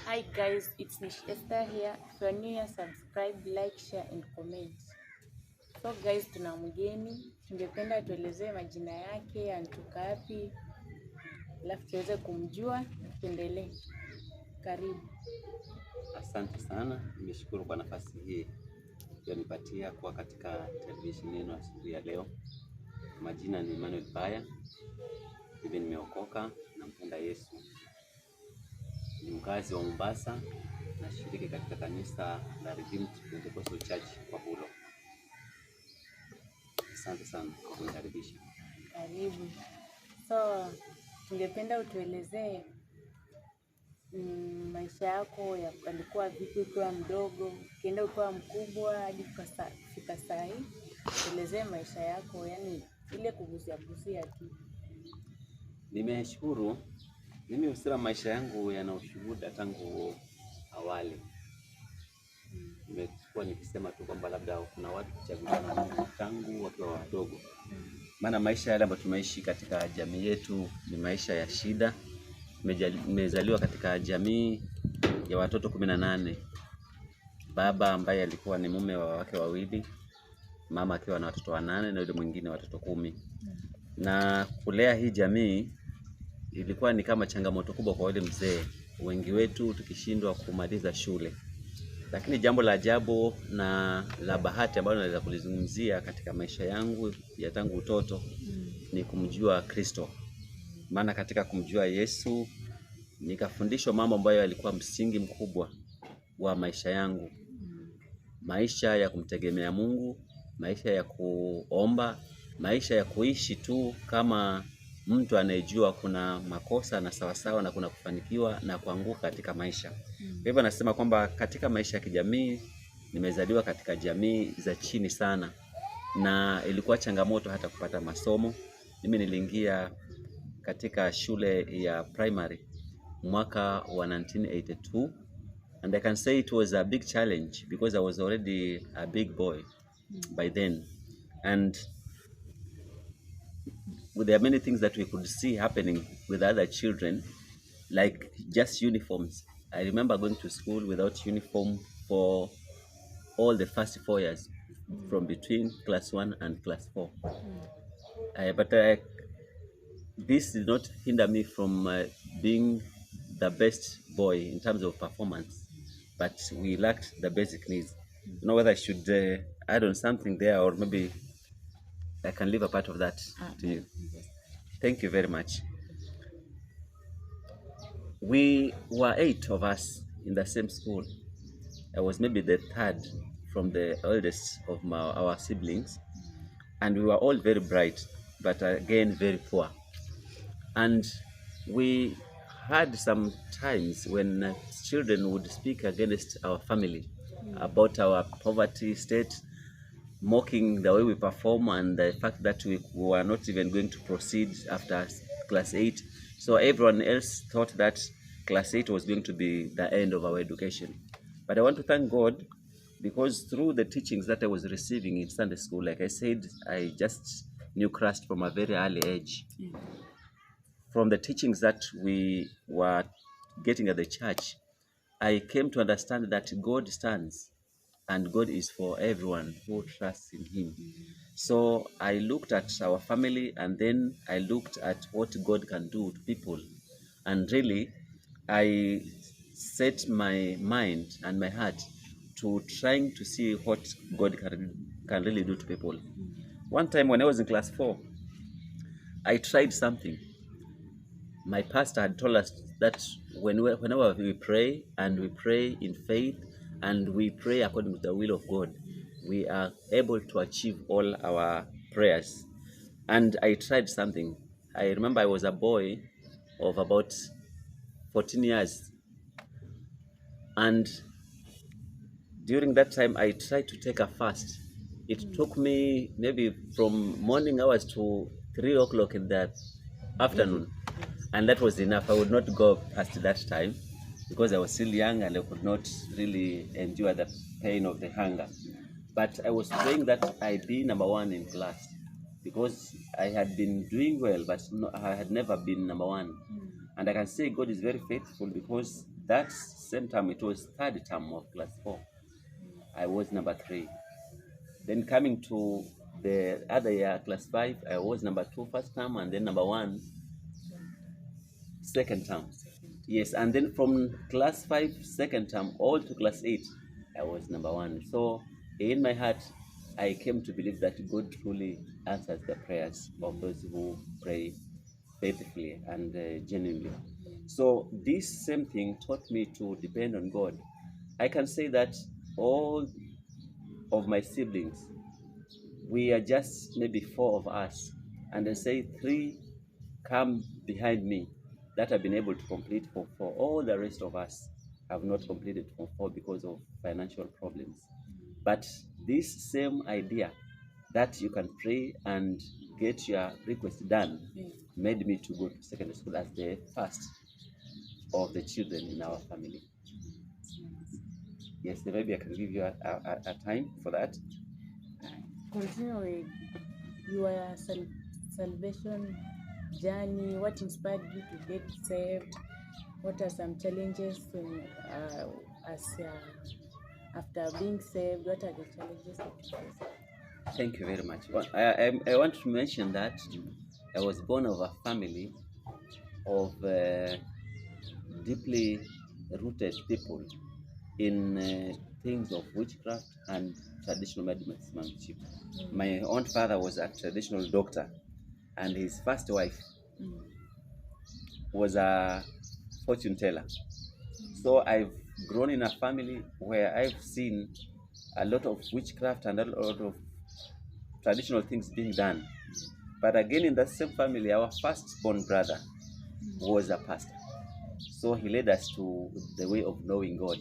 Hi guys, it's Nish Esther here. If you're new here, subscribe, like, share and comment. So guys, tuna mgeni, tungependa tuelezee majina yake, anatoka wapi, alafu tuweze kumjua. Tuendelee. Karibu. Asante sana, nimeshukuru kwa nafasi hii yanipatia kuwa katika televisheni yenu asubuhi ya leo. Majina ni Baya, hivi nimeokoka, nampenda Yesu. Ni mkazi wa Mombasa, nashiriki katika kanisa la Redeemed Pentecostal Church kwa Bulo. Asante sana kwa kunikaribisha. Karibu. So tungependa utuelezee maisha yako yalikuwa vipi ukiwa mdogo, ukienda ukiwa mkubwa hadi kufika saa hii. Tuelezee maisha yako, yani ile kugusia tu. Nimeshukuru. Mimi husema maisha yangu yana ushuhuda tangu awali. Nimekuwa nikisema tu kwamba labda kuna watu kuchaguliwa na Mungu tangu wakiwa wadogo. Maana maisha yale ambayo tumeishi katika jamii yetu ni maisha ya shida. Nimezaliwa katika jamii ya watoto 18. Baba ambaye alikuwa ni mume wa wake wawili, mama akiwa na watoto 8 na yule mwingine watoto 10. Na kulea hii jamii ilikuwa ni kama changamoto kubwa kwa yule mzee, wengi wetu tukishindwa kumaliza shule. Lakini jambo la ajabu na la bahati ambalo naweza kulizungumzia katika maisha yangu ya tangu utoto ni kumjua Kristo. Maana katika kumjua Yesu nikafundishwa mambo ambayo yalikuwa msingi mkubwa wa maisha yangu. Maisha ya kumtegemea Mungu, maisha ya kuomba, maisha ya kuishi tu kama mtu anayejua kuna makosa na sawasawa na kuna kufanikiwa na kuanguka katika maisha. Kwa hivyo nasema kwamba katika maisha ya kijamii nimezaliwa katika jamii za chini sana, na ilikuwa changamoto hata kupata masomo. Mimi niliingia katika shule ya primary mwaka wa 1982, and I can say it was a big challenge because I was already a big boy by then, and there are many things that we could see happening with other children, like just uniforms. I remember going to school without uniform for all the first 4 years, from between class 1 and class 4. But this did not hinder me from being the best boy in terms of performance, but we lacked the basic needs. I don't know whether I should add on something there, or maybe I can leave a part of that to you. Thank you very much. We were 8 of us in the same school. I was maybe the third from the eldest of our siblings, and we were all very bright, but again very poor. And we had some times when children would speak against our family about our poverty state, mocking the way we perform and the fact that we were not even going to proceed after class 8. So everyone else thought that class 8 was going to be the end of our education. But I want to thank God, because through the teachings that I was receiving in Sunday school, like I said, I just knew Christ from a very early age. From the teachings that we were getting at the church, I came to understand that God stands and God is for everyone who trusts in Him. So I looked at our family, and then I looked at what God can do to people. And really, I set my mind and my heart to trying to see what God can really do to people. One time when I was in class 4, I tried something. My pastor had told us that whenever we pray, and we pray in faith, and we pray according to the will of God, we are able to achieve all our prayers. And I tried something. I remember I was a boy of about 14 years. And during that time, I tried to take a fast. It took me maybe from morning hours to 3 o'clock in the afternoon. And that was enough. I would not go past that time because I was still young and I could not really endure the pain of the hunger. But I was praying that I be number 1 in class, because I had been doing well, but I had never been number 1. And I can say God is very faithful, because that same time, it was third term of class 4. I was number 3. Then coming to the other year, class 5, I was number 2 first term, and then number 1 second term. Yes, and then from class 5 second term all to class 8, I was number 1. So in my heart, I came to believe that God truly answers the prayers of those who pray faithfully and genuinely. So this same thing taught me to depend on God. I can say that all of my siblings, we are just maybe 4 of us, and they say 3 come behind me that have been able to complete Form 4. All the rest of us have not completed Form 4 because of financial problems. But this same idea that you can pray and get your request done made me to go to secondary school as the first of the children in our family. Yes, maybe I can give you a time for that. Continue with your salvation journey. What inspired you to get saved? What are some challenges after being saved? What are the challenges that you face? Thank you very much. Well, I want to mention that I was born of a family of deeply rooted people in things of witchcraft and traditional medicineship. My own father was a traditional doctor, and his first wife was a fortune teller. So I've grown in a family where I've seen a lot of witchcraft and a lot of traditional things being done. But again, in that same family, our firstborn brother was a pastor. So he led us to the way of knowing God.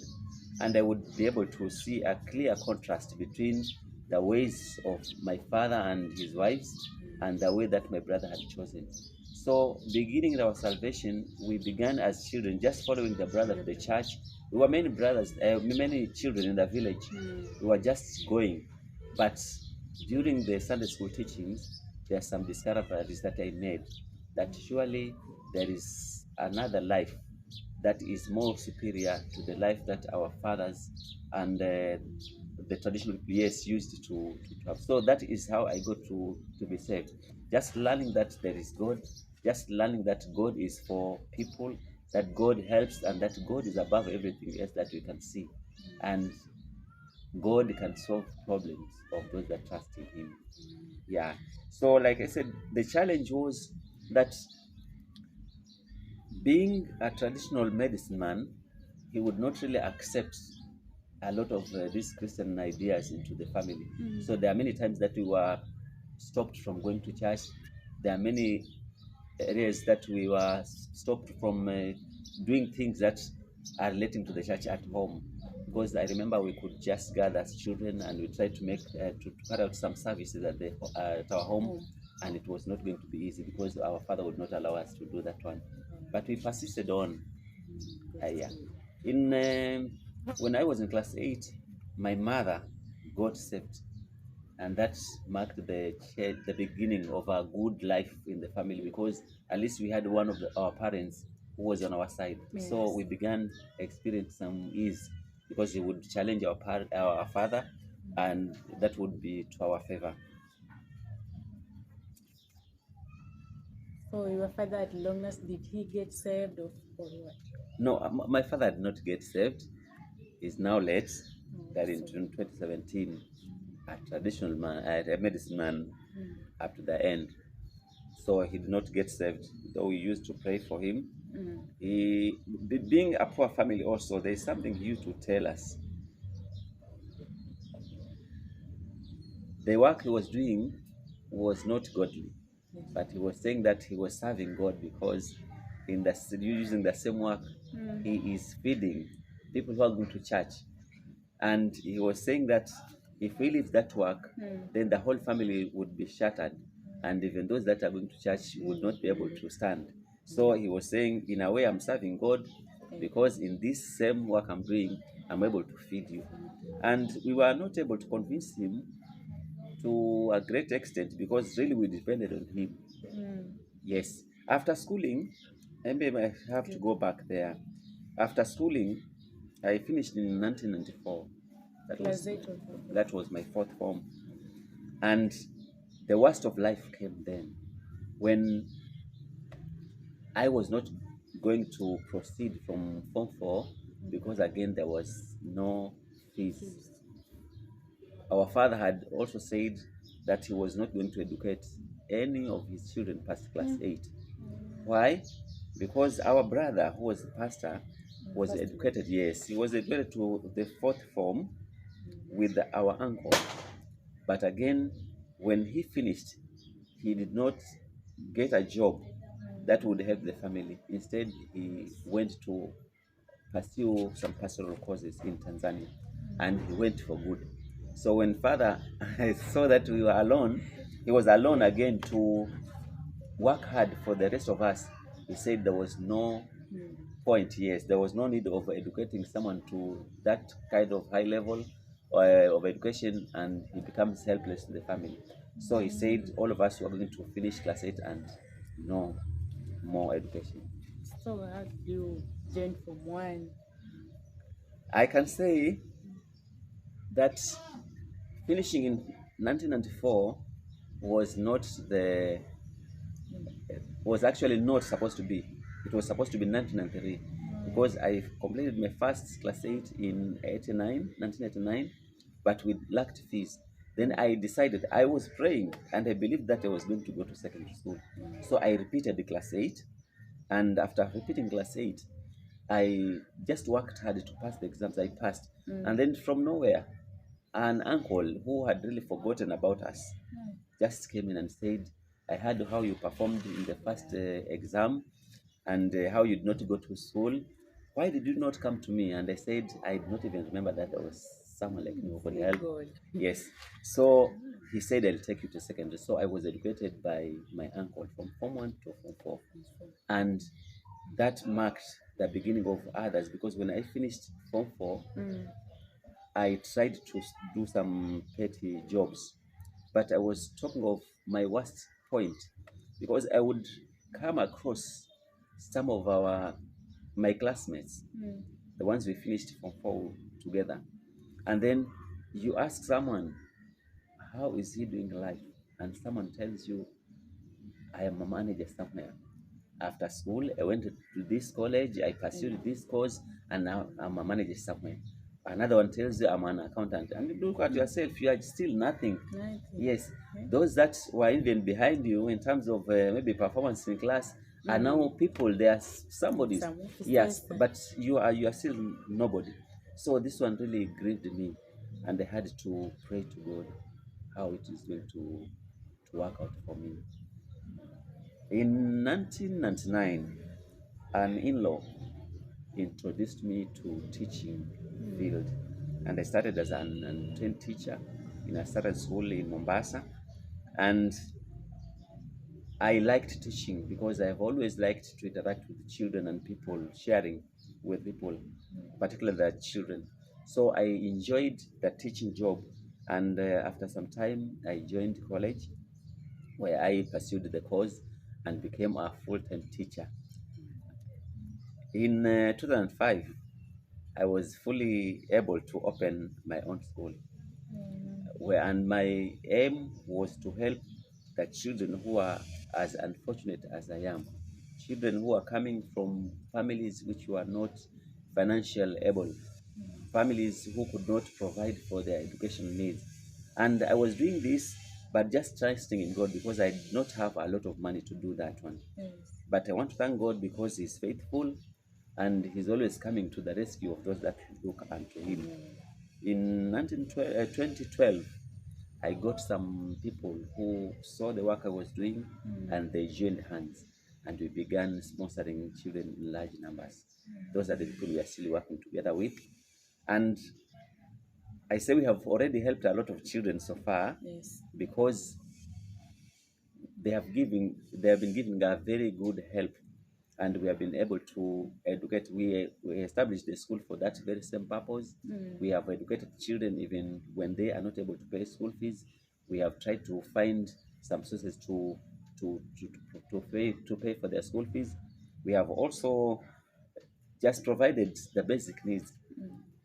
And I would be able to see a clear contrast between the ways of my father and his wives and the way that my brother had chosen. So, beginning our salvation, we began as children just following the brother to the church. We were many brothers, many children in the village. We were just going. But during the Sunday school teachings, there are some discoveries that I made that surely there is another life that is more superior to the life that our fathers and the traditional yes used to have. So that is how I got to be saved. Just learning that there is God, just learning that God is for people, that God helps, and that God is above everything else that we can see. And God can solve problems of those that trust in Him. Yeah. So, like I said, the challenge was that being a traditional medicine man, he would not really accept a lot of these Christian ideas into the family. So there are many times that we were stopped from going to church. There are many areas that we were stopped from doing things that are relating to the church at home. Because I remember we could just gather as children and we tried to make to carry out some services at our home, and it was not going to be easy because our father would not allow us to do that one. But we persisted on. Yeah. In when I was in class 8, my mother got saved, and that marked the beginning of a good life in the family because at least we had one of our parents who was on our side. Yes. So we began experiencing some ease because he would challenge our father, and that would be to our favor. So your father at long last, did he get saved or what? No, my father did not get saved. He's now late. Died in June 2017. A traditional man, a medicine man up to the end. So he did not get saved, though we used to pray for him. He, being a poor family also, there is something he used to tell us. The work he was doing was not godly, but he was saying that he was serving God because using the same work, he is feeding people who are going to church. And he was saying that if we leave that work, then the whole family would be shattered. And even those that are going to church would not be able to stand. So he was saying, in a way, I'm serving God because in this same work I'm doing, I'm able to feed you. And we were not able to convince him to a great extent because really we depended on him. Yes. After schooling, maybe I have to go back there. After schooling, I finished in 1994. That Class was 8 of that was my fourth form, and the worst of life came then when I was not going to proceed from Form 4 because again there was no fees. fees. Our father had also said that he was not going to educate any of his children past class 8. Why? Because our brother, who was the pastor, was First educated, yes, he was educated to the fourth form with our uncle. But again, when he finished, he did not get a job that would help the family. Instead, he went to pursue some pastoral courses in Tanzania, and he went for good. So when father saw that we were alone, he was alone again to work hard for the rest of us. He said there was no point, yes, there was no need of educating someone to that kind of high level of education, and he becomes helpless to the family. So he said all of us were going to finish class 8 and no more education. So how did you join from 1? I can say that finishing in 1994 was not the was actually not supposed to be. It was supposed to be 1993 because I completed my first class 8 in 1989, but with lacked fees. Then I decided, I was praying and I believed that I was going to go to secondary school. So I repeated the class 8, and after repeating class 8, I just worked hard to pass the exams. I passed. And then from nowhere, an uncle who had really forgotten about us just came in and said, I heard how you performed in the first exam, and how you did not go to school. Why did you not come to me? And I said, I did not even remember that there was someone like me who could help. God. Yes. So he said, I'll take you to secondary. So I was educated by my uncle from Form 1 to Form 4. And that marked the beginning of others, because when I finished Form 4, I tried to do some petty jobs. But I was talking of my worst point, because I would come across some of my classmates, the ones we finished Form 4 together. And then you ask someone, how is he doing life? And someone tells you, I am a manager somewhere. After school, I went to this college, I pursued this course, and now I'm a manager somewhere. Another one tells you I'm an accountant. And you look at yourself, you are still nothing. Nothing. Yes, those that were even behind you in terms of maybe performance in class are now people. They are somebody. Some Yes, officers. but you are still nobody. So this one really grieved me, and I had to pray to God how it is going to work out for me. In 1999, an in-law introduced me to teaching field, and I started as an untrained teacher in a certain school in Mombasa. And I liked teaching because I've always liked to interact with children and people, sharing with people, particularly the children. So I enjoyed the teaching job, and after some time, I joined college where I pursued the course and became a full-time teacher. In 2005, I was fully able to open my own school, and my aim was to help the children who are as unfortunate as I am, children who are coming from families which were not financial able, families who could not provide for their education needs. And I was doing this, but just trusting in God, because I did not have a lot of money to do that one. Yes. But I want to thank God because He's faithful, and He's always coming to the rescue of those that look unto Him. In 2012, I got some people who saw the work I was doing, and they joined hands, and we began sponsoring children in large numbers. Those are the people we are still working together with. And I say we have already helped a lot of children so far, Yes. because they have been giving a very good help, and we have been able to educate. We established the school for that very same purpose. We have educated children even when they are not able to pay school fees. We have tried to find some sources to pay for their school fees. We have also just provided the basic needs.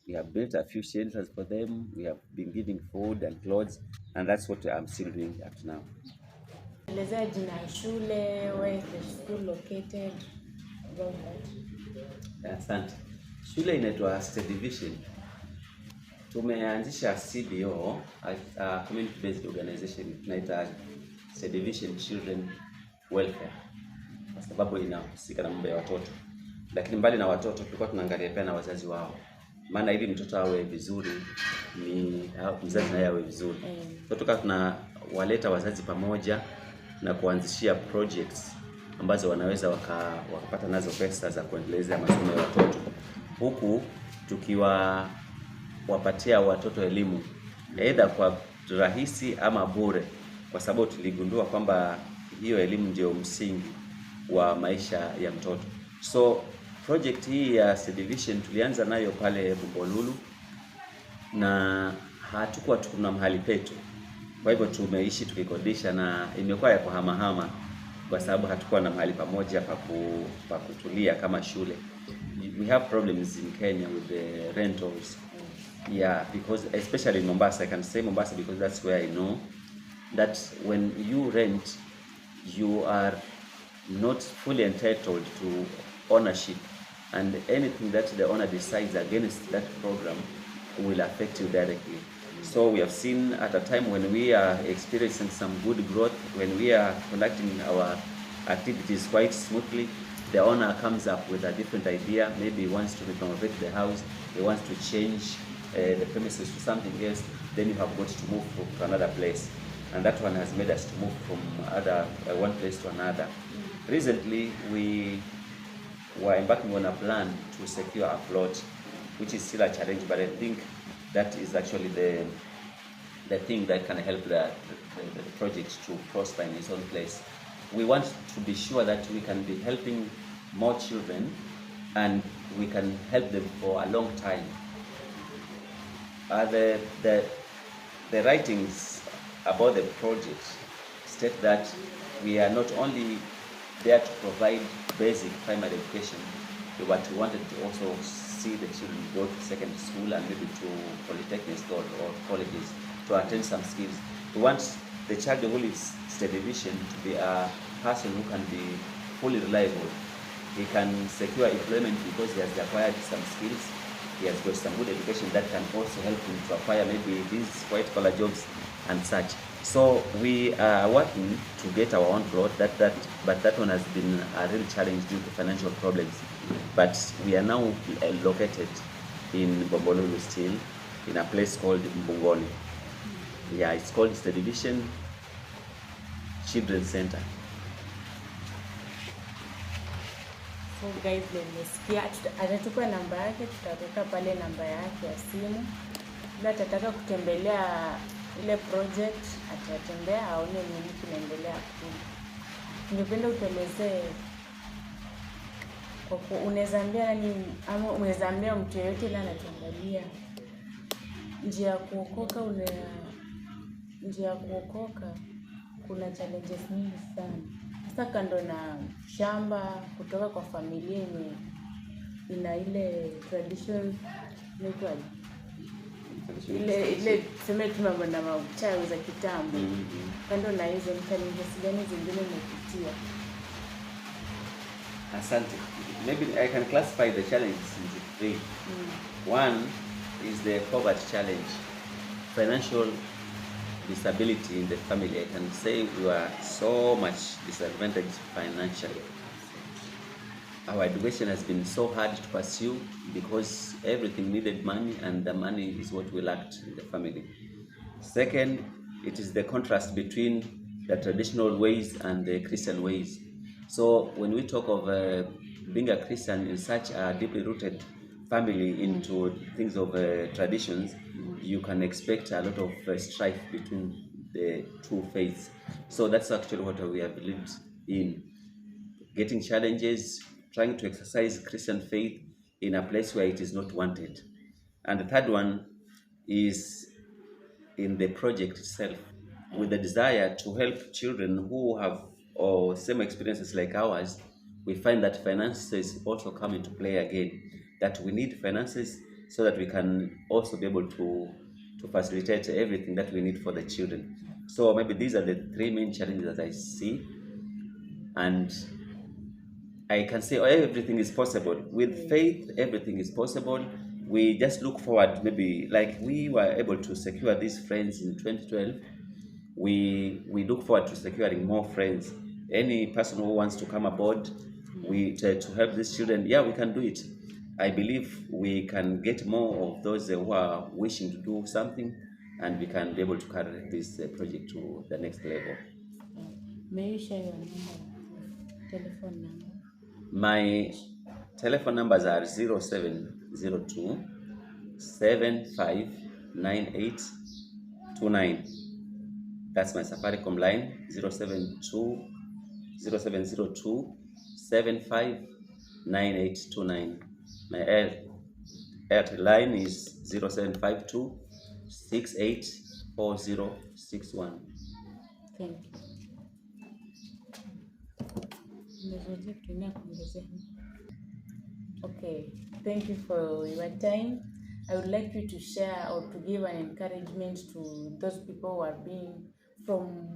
We have built a few shelters for them. We have been giving food and clothes, and that's what I'm still doing up to now. Elezea jina ya shule, where is the school located, about that. Asante. Shule inaitwa State Division. Tumeanzisha CBO, a community based organization, tunaita State Division Children Welfare, kwa sababu inahusika na mambo ya watoto. Lakini mbali na watoto tulikuwa tunaangalia pia na wazazi wao, maana ili mtoto awe vizuri ni mzazi naye awe vizuri. So tukawa tunawaleta wazazi pamoja na kuanzishia projects ambazo wanaweza wakapata nazo pesa za kuendeleza masomo ya watoto, huku tukiwapatia watoto elimu aidha kwa rahisi ama bure, kwa sababu tuligundua kwamba hiyo elimu ndio msingi wa maisha ya mtoto. So project hii ya State Division tulianza nayo pale Bombolulu, na hatukuwa tuna mahali petu, kwa hivyo tumeishi tukikodisha, na imekuwa ya kuhamahama kwa sababu hatukuwa na mahali pamoja pa kutulia kama shule. We have problems in Kenya with the rentals. Yeah, because especially in Mombasa, I can say Mombasa because that's where I know that when you rent, you are not fully entitled to ownership, and anything that the owner decides against that program will affect you directly. So we have seen at a time when we are experiencing some good growth, when we are conducting our activities quite smoothly, the owner comes up with a different idea. Maybe he wants to renovate the house, he wants to change the premises to something else, then you have got to move to another place. And that one has made us to move from one place to another. Recently, we were embarking on a plan to secure a plot, which is still a challenge, but I think that is actually the thing that can help the project to prosper in its own place. We want to be sure that we can be helping more children and we can help them for a long time. The writings about the project state that we are not only there to provide basic primary education, but we wanted to also see the children go to secondary school and maybe to polytechnics or colleges to attend some skills. We want the child who is State Division to be a person who can be fully reliable. He can secure employment because he has acquired some skills. He has got some good education that can also help him to acquire maybe these white-collar jobs and such. So we are working to get our own growth, but that one has been a real challenge due to financial problems. But we are now located in Bombolulu still, in a place called Mbungoni. Yeah, it's called State Division Children's Center. So guys, mmesikia, atachukua namba yake, tutaweka pale namba yake ya simu. Bila atataka kutembelea ile project, atatembea aone nini kinaendelea kule. Ningependa utuelezee, kwa unaweza ambia nani ama unaweza ambia mtu yeyote ile anatuangalia njia ya kuokoka kuna challenges nyingi sana. Sasa kando na shamba, kutoka kwa familia ina ile tradition inaitwaje? Ile tuseme tu mambo na mauchawi za kitambo. Kando na hizo challenges gani zingine umepitia? Asante. Maybe I can classify the challenges into three. One is the poverty challenge, financial disability in the family. I can say we are so much disadvantaged financially. Our education has been so hard to pursue because everything needed money, and the money is what we lacked in the family. Second, it is the contrast between the traditional ways and the Christian ways. So when we talk of being a Christian in such a deeply rooted family into things of traditions, you can expect a lot of strife between the two faiths. So that's actually what we have lived in, getting challenges, trying to exercise Christian faith in a place where it is not wanted. And the third one is in the project itself, with the desire to help children who have same experiences like ours. we find that finances also come into play again, that we need finances so that we can also be able to facilitate everything that we need for the children. So maybe these are the three main challenges that I see, and I can say everything is possible. With faith, everything is possible. We just look forward, maybe like we were able to secure these friends in 2012. We look forward to securing more friends. Any person who wants to come aboard, to help these children, yeah, we can do it. I believe we can get more of those who are wishing to do something, and we can be able to carry this project to the next level. May you share your telephone number? My telephone numbers are 0702 759829. That's my Safaricom line, 0702 759829. My Airtel line is 0752 684061. Thank you. Okay, thank you for your time. I would like you to share or to give an encouragement to those people who are being from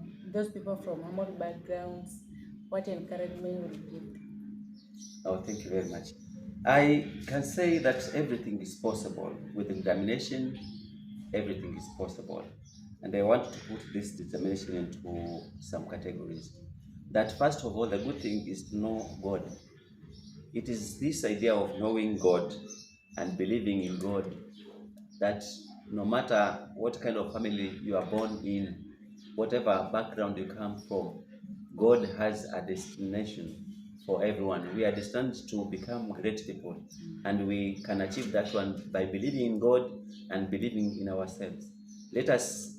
humble backgrounds. What encouragement would you give? Oh, thank you very much. I can say that everything is possible with determination. Everything is possible, and I want to put this determination into some categories. That first of all, the good thing is to know God. It is this idea of knowing God and believing in God, that no matter what kind of family you are born in, whatever background you come from, God has a destination for everyone. We are destined to become great people, and we can achieve that one by believing in God and believing in ourselves. Let us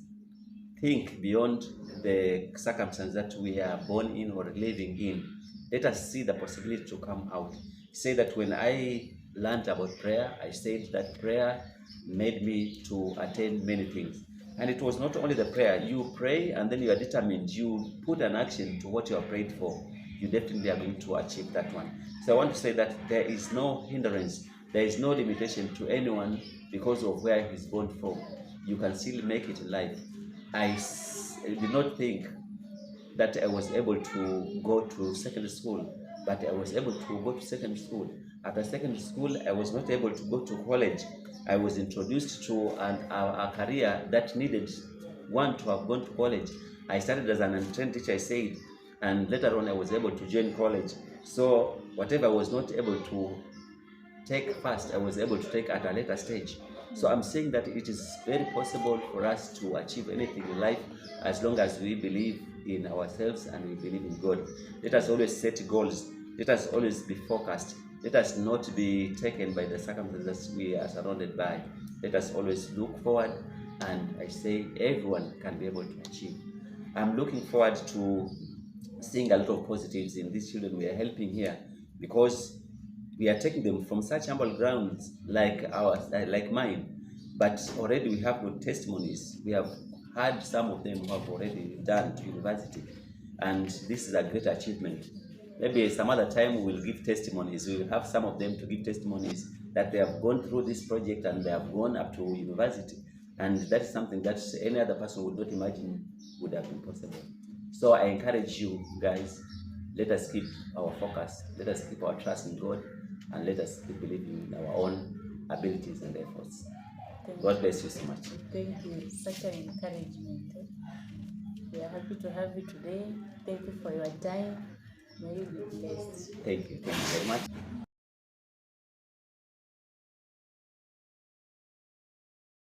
think beyond the circumstance that we are born in or living in. Let us see the possibility to come out. Say that when I learned about prayer, I said that prayer made me to attain many things. And it was not only the prayer. You pray and then you are determined. You put an action to what you are prayed for. You definitely are going to achieve that one. So I want to say that there is no hindrance. There is no limitation to anyone because of where he's born from. You can still make it in life. I did not think that I was able to go to secondary school, but I was able to go to secondary school. After secondary school, I was not able to go to college. I was introduced to a career that needed one to have gone to college. I started as an untrained teacher, I said, and later on I was able to join college. So whatever I was not able to take first, I was able to take at a later stage. So I'm saying that it is very possible for us to achieve anything in life as long as we believe in ourselves and we believe in God. Let us always set goals. Let us always be focused. Let us not be taken by the circumstances we are surrounded by. Let us always look forward, and I say everyone can be able to achieve. I'm looking forward to seeing a lot of positives in these children we are helping here, because we are taking them from such humble grounds like ours, like mine, but already we have good testimonies. We have had some of them who have already done to university, and this is a great achievement. Maybe some other time we will give testimonies. We will have some of them to give testimonies that they have gone through this project and they have gone up to university, and that is something that any other person would not imagine would have been possible. So I encourage you guys, let us keep our focus, let us keep our trust in God, and let us keep believing in our own abilities and efforts. God bless you so much. Thank you. Such an encouragement. We are happy to have you today. Thank you for your time. May you be blessed. Thank you very much.